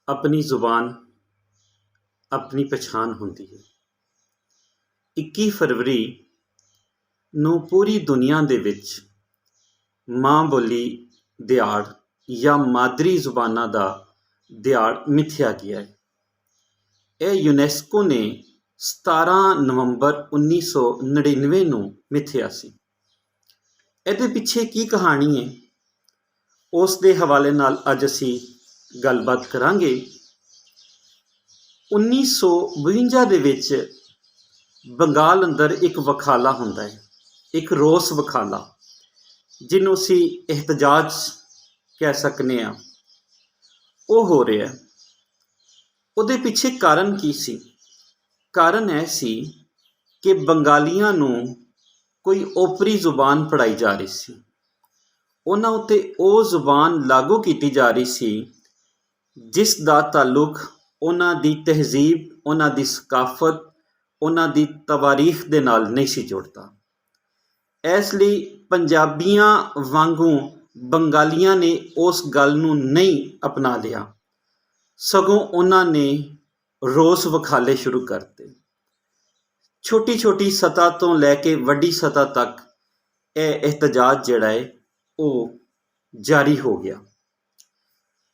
ਆਪਣੀ ਜ਼ੁਬਾਨ ਆਪਣੀ ਪਛਾਣ ਹੁੰਦੀ ਹੈ। 21 ਫਰਵਰੀ ਨੂੰ ਪੂਰੀ ਦੁਨੀਆ ਦੇ ਵਿੱਚ ਮਾਂ ਬੋਲੀ ਦਿਹਾੜ ਜਾਂ ਮਾਦਰੀ ਜ਼ੁਬਾਨਾਂ ਦਾ ਦਿਹਾੜ ਮਿਥਿਆ ਗਿਆ ਹੈ। ਇਹ ਯੂਨੈਸਕੋ ਨੇ 17 ਨਵੰਬਰ 1999 ਨੂੰ ਮਿਥਿਆ ਸੀ। ਇਹਦੇ ਪਿੱਛੇ ਕੀ ਕਹਾਣੀ ਹੈ, ਉਸ ਦੇ ਹਵਾਲੇ ਨਾਲ ਅੱਜ ਅਸੀਂ ਗੱਲਬਾਤ ਕਰਾਂਗੇ। 1952 ਦੇ ਵਿੱਚ ਬੰਗਾਲ ਅੰਦਰ ਇੱਕ ਵਖਾਲਾ ਹੁੰਦਾ ਹੈ, ਇੱਕ ਰੋਸ ਵਖਾਲਾ, ਜਿਹਨੂੰ ਅਸੀਂ ਇਹਤਜਾਜ ਕਹਿ ਸਕਨੇ ਹਾਂ। ਉਹ ਹੋ ਰਿਹਾ। ਉਹਦੇ ਪਿੱਛੇ ਕਾਰਨ ਕੀ ਸੀ? ਕਾਰਨ ਇਹ ਸੀ ਕਿ ਬੰਗਾਲੀਆਂ ਨੂੰ ਕੋਈ ਓਪਰੀ ਜ਼ੁਬਾਨ ਪੜ੍ਹਾਈ ਜਾ ਰਹੀ ਸੀ। ਉਹਨਾਂ ਉੱਤੇ ਉਹ ਜ਼ੁਬਾਨ ਲਾਗੂ ਕੀਤੀ ਜਾ ਰਹੀ ਸੀ ਜਿਸ ਦਾ ਤਾਲੁਕ ਉਹਨਾਂ ਦੀ ਤਹਿਜ਼ੀਬ, ਉਹਨਾਂ ਦੀ ਸਕਾਫਤ, ਉਹਨਾਂ ਦੀ ਤਵਾਰੀਖ ਦੇ ਨਾਲ ਨਹੀਂ ਸੀ ਜੁੜਦਾ। ਇਸ ਲਈ ਪੰਜਾਬੀਆਂ ਵਾਂਗੂ ਬੰਗਾਲੀਆਂ ਨੇ ਉਸ ਗੱਲ ਨੂੰ ਨਹੀਂ ਅਪਣਾ ਲਿਆ, ਸਗੋਂ ਉਹਨਾਂ ਨੇ ਰੋਸ ਵਖਾਲੇ ਸ਼ੁਰੂ ਕਰਤੇ। ਛੋਟੀ ਛੋਟੀ ਸਤ੍ਹਾ ਤੋਂ ਲੈ ਕੇ ਵੱਡੀ ਸਤ੍ਹਾ ਤੱਕ ਇਹ ਇਹਤਜਾਜ ਜਿਹੜਾ ਹੈ ਉਹ ਜਾਰੀ ਹੋ ਗਿਆ।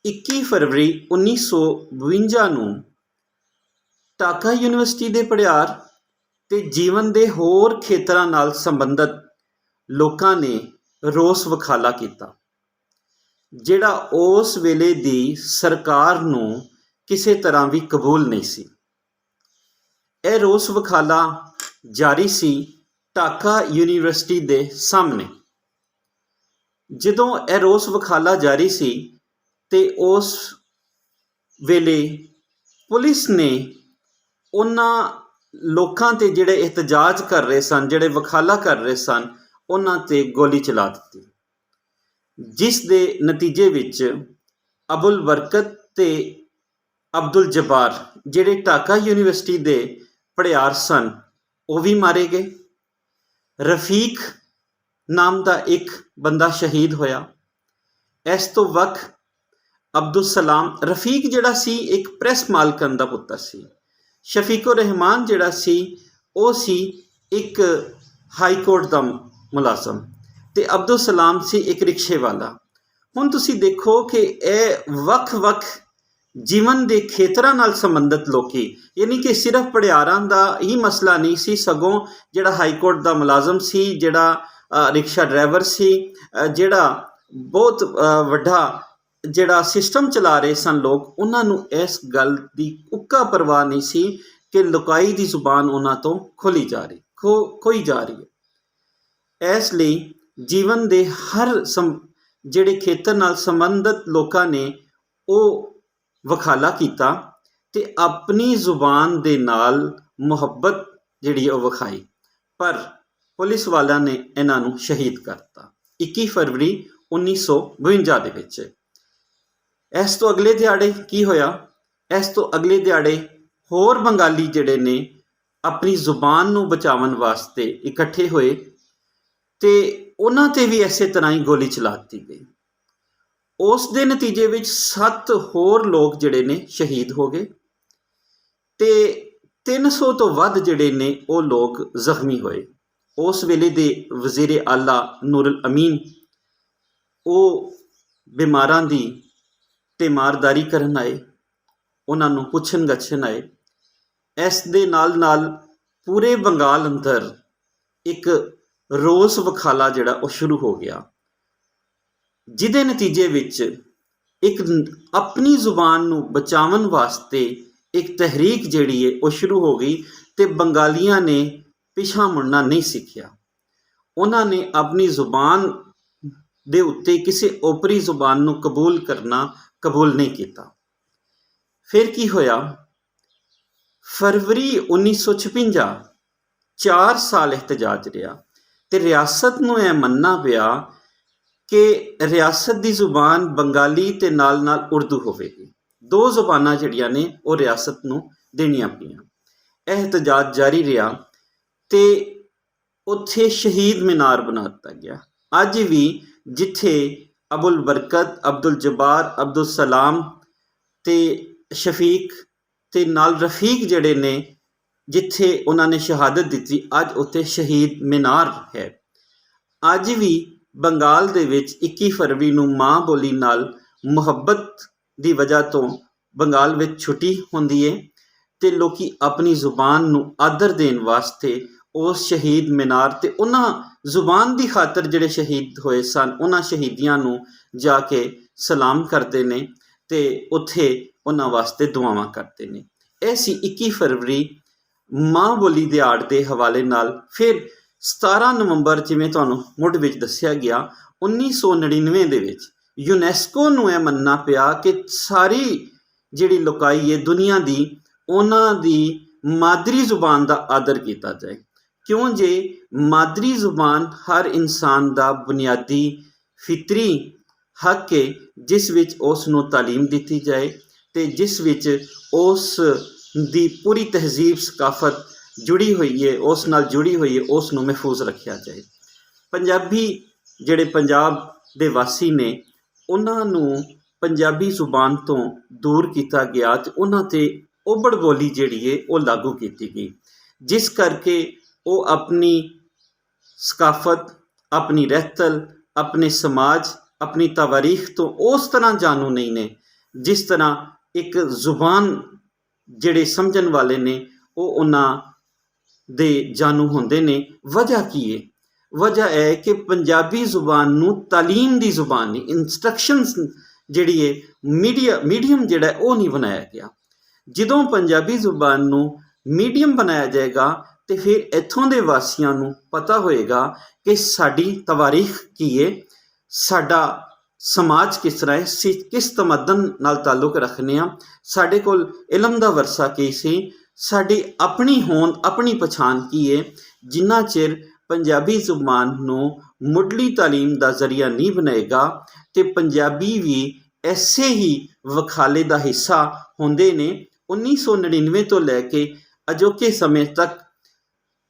21 ਫਰਵਰੀ 1952 ਨੂੰ ਢਾਕਾ ਯੂਨੀਵਰਸਿਟੀ ਦੇ ਪੜ੍ਹਾਰ ਤੇ ਜੀਵਨ ਦੇ ਹੋਰ ਖੇਤਰਾਂ ਨਾਲ ਸੰਬੰਧਿਤ ਲੋਕਾਂ ਨੇ ਰੋਸ ਵਖਾਲਾ ਕੀਤਾ, ਜਿਹੜਾ ਉਸ ਵੇਲੇ ਦੀ ਸਰਕਾਰ ਨੂੰ ਕਿਸੇ ਤਰ੍ਹਾਂ ਵੀ ਕਬੂਲ ਨਹੀਂ ਸੀ। ਇਹ ਰੋਸ ਵਖਾਲਾ ਜਾਰੀ ਸੀ ਢਾਕਾ ਯੂਨੀਵਰਸਿਟੀ ਦੇ ਸਾਹਮਣੇ। ਜਦੋਂ ਇਹ ਰੋਸ ਵਖਾਲਾ ਜਾਰੀ ਸੀ ਤੇ ਉਸ ਵੇਲੇ ਪੁਲਿਸ ਨੇ ਉਹਨਾਂ ਲੋਕਾਂ ਤੇ ਜਿਹੜੇ ਇਹਤਜਾਜ ਕਰ ਰਹੇ ਸਨ, ਜਿਹੜੇ ਵਖਾਲਾ ਕਰ ਰਹੇ ਸਨ, ਉਹਨਾਂ ਤੇ ਗੋਲੀ ਚਲਾ ਦਿੱਤੀ, ਜਿਸ ਦੇ ਨਤੀਜੇ ਵਿੱਚ ਅਬੁਲ ਬਰਕਤ ਤੇ ਅਬਦੁਲ ਜਬਾਰ, ਜਿਹੜੇ ਢਾਕਾ ਯੂਨੀਵਰਸਿਟੀ ਦੇ ਪੜ੍ਹਾਰ ਸਨ, ਉਹ ਵੀ ਮਾਰੇ ਗਏ। ਰਫੀਕ ਨਾਮ ਦਾ ਇੱਕ ਬੰਦਾ ਸ਼ਹੀਦ ਹੋਇਆ। ਇਸ ਤੋਂ ਵੱਖ ਅਬਦੁਲ ਸਲਾਮ, ਰਫੀਕ ਜਿਹੜਾ ਸੀ ਇੱਕ ਪ੍ਰੈਸ ਮਾਲਕਨ ਦਾ ਪੁੱਤਰ ਸੀ। ਸ਼ਫੀਕੁਰ ਰਹਿਮਾਨ ਜਿਹੜਾ ਸੀ ਉਹ ਸੀ ਇੱਕ ਹਾਈ ਕੋਰਟ ਦਾ ਮੁਲਾਜ਼ਮ, ਤੇ ਅਬਦੁਲ ਸਲਾਮ ਸੀ ਇੱਕ ਰਿਕਸ਼ੇ ਵਾਲਾ। ਹੁਣ ਤੁਸੀਂ ਦੇਖੋ ਕਿ ਇਹ ਵੱਖ-ਵੱਖ ਜੀਵਨ ਦੇ ਖੇਤਰਾਂ ਨਾਲ ਸੰਬੰਧਿਤ ਲੋਕੀ, ਯਾਨੀ ਕਿ ਸਿਰਫ ਪੜ੍ਹਾਰਾਂ ਦਾ ਹੀ ਮਸਲਾ ਨਹੀਂ ਸੀ, ਸਗੋਂ ਜਿਹੜਾ ਹਾਈ ਕੋਰਟ ਦਾ ਮੁਲਾਜ਼ਮ ਸੀ, ਜਿਹੜਾ ਰਿਕਸ਼ਾ ਡਰਾਈਵਰ ਸੀ, ਜਿਹੜਾ ਬਹੁਤ ਵੱਡਾ ਜਿਹੜਾ ਸਿਸਟਮ ਚਲਾ ਰਹੇ ਸਨ ਲੋਕ, ਉਹਨਾਂ ਨੂੰ ਇਸ ਗੱਲ ਦੀ ਉੱਕਾ ਪਰਵਾਹ ਨਹੀਂ ਸੀ ਕਿ ਲੁਕਾਈ ਦੀ ਜ਼ੁਬਾਨ ਉਹਨਾਂ ਤੋਂ ਖੋਈ ਜਾ ਰਹੀ ਹੈ। ਇਸ ਲਈ ਜੀਵਨ ਦੇ ਹਰ ਜਿਹੜੇ ਖੇਤਰ ਨਾਲ ਸੰਬੰਧਿਤ ਲੋਕਾਂ ਨੇ ਉਹ ਵਖਾਲਾ ਕੀਤਾ ਤੇ ਆਪਣੀ ਜ਼ੁਬਾਨ ਦੇ ਨਾਲ ਮੁਹੱਬਤ ਜਿਹੜੀ ਉਹ ਵਿਖਾਈ, ਪਰ ਪੁਲਿਸ ਵਾਲਿਆਂ ਨੇ ਇਹਨਾਂ ਨੂੰ ਸ਼ਹੀਦ ਕਰਤਾ 21 ਫਰਵਰੀ 1952 ਦੇ ਵਿੱਚ। ਇਸ ਤੋਂ ਅਗਲੇ ਦਿਹਾੜੇ ਕੀ ਹੋਇਆ? ਇਸ ਤੋਂ ਅਗਲੇ ਦਿਹਾੜੇ ਹੋਰ ਬੰਗਾਲੀ ਜਿਹੜੇ ਨੇ ਆਪਣੀ ਜ਼ੁਬਾਨ ਨੂੰ ਬਚਾਉਣ ਵਾਸਤੇ ਇਕੱਠੇ ਹੋਏ ਤੇ ਉਹਨਾਂ ਤੇ ਵੀ ਇਸੇ ਤਰ੍ਹਾਂ ਹੀ ਗੋਲੀ ਚਲਾ ਦਿੱਤੀ ਗਈ। ਉਸ ਦੇ ਨਤੀਜੇ ਵਿੱਚ 7 ਹੋਰ ਲੋਕ ਜਿਹੜੇ ਨੇ ਸ਼ਹੀਦ ਹੋ ਗਏ ਤੇ 300 ਤੋਂ ਵੱਧ ਜਿਹੜੇ ਨੇ ਉਹ ਲੋਕ ਜ਼ਖਮੀ ਹੋਏ। ਉਸ ਵੇਲੇ ਦੇ ਵਜ਼ੀਰ ਆਲਾ ਨੂਰੁਲ ਅਮੀਨ ਉਹ ਬਿਮਾਰਾਂ ਦੀ ਤੀਮਾਰਦਾਰੀ ਕਰਨ ਆਏ, ਉਹਨਾਂ ਨੂੰ ਪੁੱਛਣ ਗੱਛਣ ਆਏ। ਇਸ ਦੇ ਨਾਲ ਨਾਲ ਪੂਰੇ ਬੰਗਾਲ ਅੰਦਰ ਇੱਕ ਰੋਸ ਵਖਾਲਾ ਜਿਹੜਾ ਉਹ ਸ਼ੁਰੂ ਹੋ ਗਿਆ, ਜਿਹਦੇ ਨਤੀਜੇ ਵਿੱਚ ਇੱਕ ਆਪਣੀ ਜ਼ੁਬਾਨ ਨੂੰ ਬਚਾਉਣ ਵਾਸਤੇ ਇੱਕ ਤਹਿਰੀਕ ਜਿਹੜੀ ਹੈ ਉਹ ਸ਼ੁਰੂ ਹੋ ਗਈ ਤੇ ਬੰਗਾਲੀਆਂ ਨੇ ਪਿਛਾਂਹ ਮੁੜਨਾ ਨਹੀਂ ਸਿੱਖਿਆ। ਉਹਨਾਂ ਨੇ ਆਪਣੀ ਜ਼ੁਬਾਨ ਦੇ ਉੱਤੇ ਕਿਸੇ ਓਪਰੀ ਜ਼ੁਬਾਨ ਨੂੰ ਕਬੂਲ ਨਹੀਂ ਕੀਤਾ। ਫਿਰ ਕੀ ਹੋਇਆ? ਫਰਵਰੀ 1956 4 ਸਾਲ ਇਹਤਜਾਜ ਰਿਹਾ ਤੇ ਰਿਆਸਤ ਨੂੰ ਇਹ ਮੰਨਣਾ ਪਿਆ ਕਿ ਰਿਆਸਤ ਦੀ ਜ਼ੁਬਾਨ ਬੰਗਾਲੀ ਤੇ ਨਾਲ ਨਾਲ ਉਰਦੂ ਹੋਵੇਗੀ। 2 ਜ਼ੁਬਾਨਾਂ ਜਿਹੜੀਆਂ ਨੇ ਉਹ ਰਿਆਸਤ ਨੂੰ ਦੇਣੀਆਂ ਪਈਆਂ। ਇਹ ਇਹਤਜਾਜ ਜਾਰੀ ਰਿਹਾ ਤੇ ਉੱਥੇ ਸ਼ਹੀਦ ਮੀਨਾਰ ਬਣਾ ਦਿੱਤਾ ਗਿਆ। ਅੱਜ ਵੀ ਜਿੱਥੇ ਅਬੁਲ ਬਰਕਤ, ਅਬਦੁਲ ਜਬਾਰ, ਅਬਦੁਲ ਸਲਾਮ ਤੇ ਸ਼ਫੀਕ ਤੇ ਨਾਲ ਰਫੀਕ ਜਿਹੜੇ ਨੇ, ਜਿੱਥੇ ਉਹਨਾਂ ਨੇ ਸ਼ਹਾਦਤ ਦਿੱਤੀ, ਅੱਜ ਉੱਥੇ ਸ਼ਹੀਦ ਮੀਨਾਰ ਹੈ। ਅੱਜ ਵੀ ਬੰਗਾਲ ਦੇ ਵਿੱਚ 21 ਫਰਵਰੀ ਨੂੰ ਮਾਂ ਬੋਲੀ ਨਾਲ ਮੁਹੱਬਤ ਦੀ ਵਜ੍ਹਾ ਤੋਂ ਬੰਗਾਲ ਵਿੱਚ ਛੁੱਟੀ ਹੁੰਦੀ ਹੈ ਅਤੇ ਲੋਕ ਆਪਣੀ ਜ਼ੁਬਾਨ ਨੂੰ ਆਦਰ ਦੇਣ ਵਾਸਤੇ ਉਸ ਸ਼ਹੀਦ ਮੀਨਾਰ 'ਤੇ ਉਹਨਾਂ ਜ਼ੁਬਾਨ ਦੀ ਖਾਤਰ ਜਿਹੜੇ ਸ਼ਹੀਦ ਹੋਏ ਸਨ, ਉਹਨਾਂ ਸ਼ਹੀਦੀਆਂ ਨੂੰ ਜਾ ਕੇ ਸਲਾਮ ਕਰਦੇ ਨੇ ਅਤੇ ਉੱਥੇ ਉਹਨਾਂ ਵਾਸਤੇ ਦੁਆਵਾਂ ਕਰਦੇ ਨੇ। ਇਹ ਸੀ 21 ਫਰਵਰੀ ਮਾਂ ਬੋਲੀ ਦਿਹਾੜ ਦੇ ਹਵਾਲੇ ਨਾਲ। ਫਿਰ 17 ਨਵੰਬਰ, ਜਿਵੇਂ ਤੁਹਾਨੂੰ ਮੁੱਢ ਵਿੱਚ ਦੱਸਿਆ ਗਿਆ, 1999 ਦੇ ਵਿੱਚ ਯੂਨੈਸਕੋ ਨੂੰ ਇਹ ਮੰਨਣਾ ਪਿਆ ਕਿ ਸਾਰੀ ਜਿਹੜੀ ਲੋਕਾਈ ਹੈ ਦੁਨੀਆ ਦੀ, ਉਹਨਾਂ ਦੀ ਮਾਦਰੀ ਜ਼ੁਬਾਨ ਦਾ ਆਦਰ ਕੀਤਾ ਜਾਏ। ਕਿਉਂ ਜੇ ਮਾਦਰੀ ਜ਼ੁਬਾਨ ਹਰ ਇਨਸਾਨ ਦਾ ਬੁਨਿਆਦੀ ਫਿਤਰੀ ਹੱਕ ਹੈ, ਜਿਸ ਵਿੱਚ ਉਸ ਨੂੰ ਤਾਲੀਮ ਦਿੱਤੀ ਜਾਏ ਅਤੇ ਜਿਸ ਵਿੱਚ ਉਸ ਦੀ ਪੂਰੀ ਤਹਿਜ਼ੀਬ ਸਕਾਫਤ ਜੁੜੀ ਹੋਈ ਹੈ, ਉਸ ਨਾਲ ਜੁੜੀ ਹੋਈ ਹੈ, ਉਸ ਨੂੰ ਮਹਿਫੂਜ਼ ਰੱਖਿਆ ਜਾਏ। ਪੰਜਾਬੀ ਜਿਹੜੇ ਪੰਜਾਬ ਦੇ ਵਾਸੀ ਨੇ, ਉਹਨਾਂ ਨੂੰ ਪੰਜਾਬੀ ਜ਼ੁਬਾਨ ਤੋਂ ਦੂਰ ਕੀਤਾ ਗਿਆ ਅਤੇ ਉਹਨਾਂ 'ਤੇ ਓਬੜ ਬੋਲੀ ਜਿਹੜੀ ਹੈ ਉਹ ਲਾਗੂ ਕੀਤੀ ਗਈ, ਜਿਸ ਕਰਕੇ ਉਹ ਆਪਣੀ ਸਕਾਫਤ, ਆਪਣੀ ਰਹਿਤਲ, ਆਪਣੇ ਸਮਾਜ, ਆਪਣੀ ਤਵਾਰੀਖ ਤੋਂ ਉਸ ਤਰ੍ਹਾਂ ਜਾਣੂ ਨਹੀਂ ਨੇ ਜਿਸ ਤਰ੍ਹਾਂ ਇੱਕ ਜ਼ੁਬਾਨ ਜਿਹੜੇ ਸਮਝਣ ਵਾਲੇ ਨੇ ਉਹ ਉਹਨਾਂ ਦੇ ਜਾਣੂ ਹੁੰਦੇ ਨੇ। ਵਜ੍ਹਾ ਕੀ ਹੈ? ਵਜ੍ਹਾ ਹੈ ਕਿ ਪੰਜਾਬੀ ਜ਼ੁਬਾਨ ਨੂੰ ਤਾਲੀਮ ਦੀ ਜ਼ੁਬਾਨ ਨਹੀਂ, ਇੰਸਟਰਕਸ਼ਨਸ ਜਿਹੜੀ ਹੈ, ਮੀਡੀਅਮ ਜਿਹੜਾ ਉਹ ਨਹੀਂ ਬਣਾਇਆ ਗਿਆ। ਜਦੋਂ ਪੰਜਾਬੀ ਜ਼ੁਬਾਨ ਨੂੰ ਮੀਡੀਅਮ ਬਣਾਇਆ ਜਾਏਗਾ ਅਤੇ ਫਿਰ ਇੱਥੋਂ ਦੇ ਵਾਸੀਆਂ ਨੂੰ ਪਤਾ ਹੋਏਗਾ ਕਿ ਸਾਡੀ ਤਵਾਰੀਖ ਕੀ ਹੈ, ਸਾਡਾ ਸਮਾਜ ਕਿਸ ਤਰ੍ਹਾਂ ਹੈ, ਅਸੀਂ ਕਿਸ ਤਮੱਦਨ ਨਾਲ ਤਾਲੁਕ ਰੱਖਦੇ ਹਾਂ, ਸਾਡੇ ਕੋਲ ਇਲਮ ਦਾ ਵਰਸਾ ਕੀ ਸੀ, ਸਾਡੀ ਆਪਣੀ ਹੋਂਦ, ਆਪਣੀ ਪਛਾਣ ਕੀ ਹੈ। ਜਿੰਨਾ ਚਿਰ ਪੰਜਾਬੀ ਜ਼ੁਬਾਨ ਨੂੰ ਮੁੱਢਲੀ ਤਾਲੀਮ ਦਾ ਜ਼ਰੀਆ ਨਹੀਂ ਬਣੇਗਾ ਅਤੇ ਪੰਜਾਬੀ ਵੀ ਐਸੇ ਹੀ ਵਖਾਲੇ ਦਾ ਹਿੱਸਾ ਹੁੰਦੇ ਨੇ। 1999 ਤੋਂ ਲੈ ਕੇ ਅਜੋਕੇ ਸਮੇਂ ਤੱਕ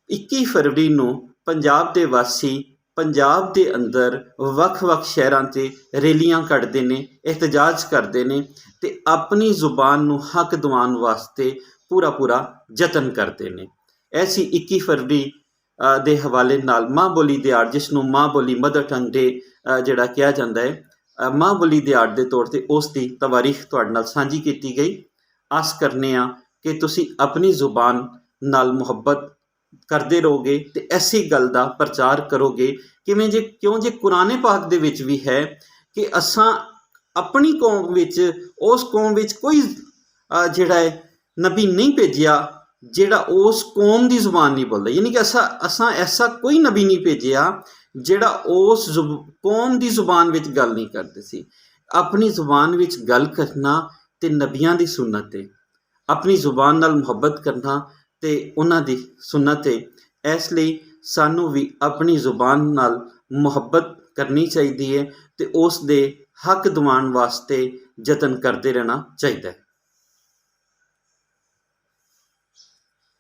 21 ਫਰਵਰੀ ਨੂੰ ਪੰਜਾਬ ਦੇ ਵਾਸੀ ਪੰਜਾਬ ਦੇ ਅੰਦਰ ਵੱਖ-ਵੱਖ ਸ਼ਹਿਰਾਂ 'ਤੇ ਰੈਲੀਆਂ ਕੱਢਦੇ ਨੇ, ਇਹਤਜਾਜ ਕਰਦੇ ਨੇ ਅਤੇ ਆਪਣੀ ਜ਼ੁਬਾਨ ਨੂੰ ਹੱਕ ਦਿਵਾਉਣ ਵਾਸਤੇ ਪੂਰਾ ਯਤਨ ਕਰਦੇ ਨੇ। ਐਸੀ 21 ਫਰਵਰੀ ਦੇ ਹਵਾਲੇ ਨਾਲ ਮਾਂ ਬੋਲੀ ਦਿਹਾੜ, ਜਿਸ ਨੂੰ ਮਾਂ ਬੋਲੀ ਮਦਰ ਟੰਗ ਡੇ ਜਿਹੜਾ ਕਿਹਾ ਜਾਂਦਾ ਹੈ, ਮਾਂ ਬੋਲੀ ਦਿਹਾੜ ਦੇ ਤੌਰ 'ਤੇ ਉਸ ਦੀ ਤਵਾਰੀਖ ਤੁਹਾਡੇ ਨਾਲ ਸਾਂਝੀ ਕੀਤੀ ਗਈ। ਆਸ ਕਰਨੇ ਹਾਂ ਕਿ ਤੁਸੀਂ ਆਪਣੀ ਜ਼ੁਬਾਨ ਨਾਲ ਮੁਹੱਬਤ ਕਰਦੇ ਰਹੋਗੇ ਅਤੇ ਐਸੀ ਗੱਲ ਦਾ ਪ੍ਰਚਾਰ ਕਰੋਗੇ। ਕਿਉਂ ਜੇ ਕੁਰਾਨ ਪਾਕ ਦੇ ਵਿੱਚ ਵੀ ਹੈ ਕਿ ਅਸਾਂ ਆਪਣੀ ਕੌਮ ਵਿੱਚ, ਉਸ ਕੌਮ ਵਿੱਚ ਕੋਈ ਜਿਹੜਾ ਹੈ ਨਬੀ ਨਹੀਂ ਭੇਜਿਆ ਜਿਹੜਾ ਉਸ ਕੌਮ ਦੀ ਜ਼ੁਬਾਨ ਨਹੀਂ ਬੋਲਦਾ, ਯਾਨੀ ਕਿ ਅਸਾਂ ਐਸਾ ਕੋਈ ਨਬੀ ਨਹੀਂ ਭੇਜਿਆ ਜਿਹੜਾ ਉਸ ਕੌਮ ਦੀ ਜ਼ੁਬਾਨ ਵਿੱਚ ਗੱਲ ਨਹੀਂ ਕਰਦੇ ਸੀ। ਆਪਣੀ ਜ਼ੁਬਾਨ ਵਿੱਚ ਗੱਲ ਕਰਨਾ ਅਤੇ ਨਬੀਆਂ ਦੀ ਸੁਨਨਤ ਹੈ, ਆਪਣੀ ਜ਼ੁਬਾਨ ਨਾਲ ਮੁਹੱਬਤ ਕਰਨਾ ਅਤੇ ਉਹਨਾਂ ਦੀ ਸੁਨਨਤ ਹੈ। ਇਸ ਲਈ ਸਾਨੂੰ ਵੀ ਆਪਣੀ ਜ਼ੁਬਾਨ ਨਾਲ ਮੁਹੱਬਤ ਕਰਨੀ ਚਾਹੀਦੀ ਹੈ ਅਤੇ ਉਸ ਦੇ ਹੱਕ ਦਿਵਾਉਣ ਵਾਸਤੇ ਯਤਨ ਕਰਦੇ ਰਹਿਣਾ ਚਾਹੀਦਾ ਹੈ।